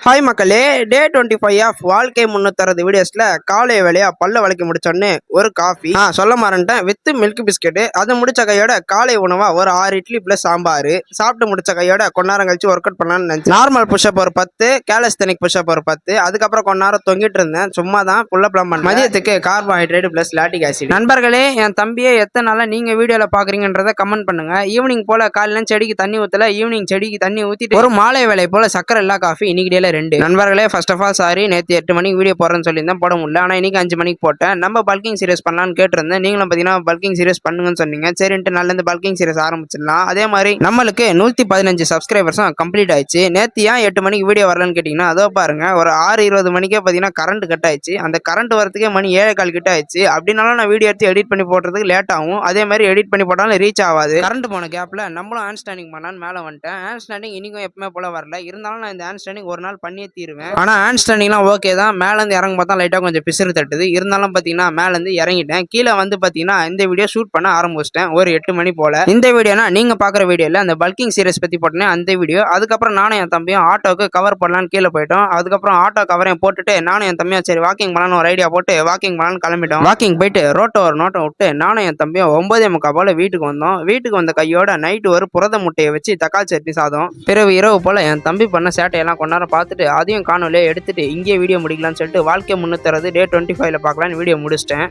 Hi மக்களே, டே 25 of வாழ்க்கை 360 வீடியோஸில் காலை வேலையாக பல்ல வளைக்க முடிச்சோன்னு ஒரு காஃபி சொல்ல மாறேன்ட்டேன் வித் மில்க் பிஸ்கெட்டு. அது முடிச்ச கையோட காலை உணவாக ஒரு 6 இட்லி ப்ளஸ் சாம்பார் சாப்பிட்டு முடிச்ச கையோட கொஞ்ச நேரம் கழிச்சு ஒர்க் அவுட் பண்ணலான்னு நினச்சேன். நார்மல் புஷ்அப் ஒரு 10, கேலஸ்தெனிக் புஷ்அப் ஒரு 10, அதுக்கப்புறம் கொஞ்ச நேரம் தொங்கிட்டு இருந்தேன். சும்மா தான் புல்லப் பண்ணேன். மதியத்துக்கு கார்போஹைட்ரேட் ப்ளஸ் லாட்டிக் ஆசிட். நண்பர்களே, என் தம்பியை எத்தனை நாளாக நீங்கள் வீடியோவில் பார்க்குறீங்கன்றதை கமெண்ட் பண்ணுங்க. ஈவினிங் போல் காலையில் செடிக்கு தண்ணி ஊற்றல, ஈவினிங் செடிக்கு தண்ணி ஊற்றிட்டு ஒரு மாலை வேலை போல் சக்கரை இல்லா காஃபி இன்னைக்கு டேல 2. நண்பர்களே, ஃபர்ஸ்ட் ஆஃப் ஆல் சாரி, நேற்று 8 மணிக்கு வீடியோ போடுறேன்னு சொல்லியிருந்தேன், போட முடியல. ஆனால் இன்னைக்கு 5 மணிக்கு போட்டேன். நம்ம பல்கிங் சீரியஸ் பண்ணலான்னு கேட்டிருந்தேன். நீங்களும் பார்த்தீங்கன்னா பல்கிங் சீரியஸ் பண்ணுங்கன்னு சொன்னீங்க. சரின்ட்டு நல்ல பல்கிங் சீரியஸ் ஆரம்பிச்சிடலாம். அதே மாதிரி நம்மளுக்கு 115 சப்ஸ்கிரைபர்ஸும் கம்ப்ளீட் ஆயிடுச்சு. நேற்று ஏன் 8 மணிக்கு வீடியோ வரலன்னு கேட்டிங்கன்னா, அதோ பாருங்க, ஒரு 6:20 மணிக்கே பார்த்தீங்கன்னா கரண்ட் கட் ஆயிடுச்சு. அந்த கரண்ட் வரதுக்கே மணி 7:15 கிட்ட ஆயிடுச்சு. அப்படின்னாலும் நான் வீடியோ எடுத்து எடிட் பண்ணி போடுறதுக்கு லேட் ஆகும். அதே மாதிரி எடிட் பண்ணி போட்டாலும் ரீச் ஆகாது. கரண்ட் போன கேப்ல நம்மளும் ஹேண்ட் ஸ்டாண்டிங் பண்ணான்னு மேலே வந்துட்டேன். ஹேண்ட் ஸ்டாண்டிங் இன்னைக்கும் எப்பவுமே போல வரல. இருந்தாலும் நான் இந்த ஹேண்ட் ஸ்டாண்டிங் ஒரு நாள் பண்ணியே தீருவேன். ஆனால் ஹேண்ட் ஸ்டாண்டிங்லாம் ஓகே தான். மேலேருந்து இறங்க பார்த்தா லைட்டாக கொஞ்சம் பிசுறு தட்டுது. இருந்தாலும் பார்த்தீங்கன்னா மேலேருந்து இறங்கிட்டேன். கீழே வந்து பார்த்தீங்கன்னா இந்த வீடியோ ஷூட் பண்ண ஆரம்பிச்சிட்டேன் ஒரு 8 மணி போல். இந்த வீடியோனா நீங்கள் பார்க்குற வீடியோவில் அந்த பல்கிங் சீரியஸ் பற்றி போட்டேன் அந்த வீடியோ. அதுக்கப்புறம் நானும் என் தம்பியும் ஆட்டோக்கு கவர் பண்ணலான்னு கீழே போயிட்டோம். அதுக்கப்புறம் ஆட்டோ கவரையும் போட்டுட்டு நானும் என் தம்பியும் சரி வாக்கிங் பண்ணலான்னு ஒரு ஐடியா போட்டு வாக்கிங் பண்ணலான்னு கிளம்பிட்டோம். வாக்கிங் போயிட்டு ரோட்டை ஒரு நோட்டை விட்டு நானும் என் தம்பியும் 9:45 போல் வீட்டுக்கு வந்தோம். வீட்டுக்கு வந்த கையோட நைட்டு ஒரு புரத முட்டையை வச்சு தக்காளி சட்னி சாதம். பிறகு இரவு போல் என் தம்பி பண்ண சேட்டையெல்லாம் கொஞ்ச நேரம் பார்த்துட்டு அதையும் காணொலியை எடுத்துட்டு இங்கே வீடியோ முடிக்கலாம்னு சொல்லிட்டு வாழ்க்கை 360 டே 25ல பார்க்கலான்னு வீடியோ முடிச்சிட்டேன்.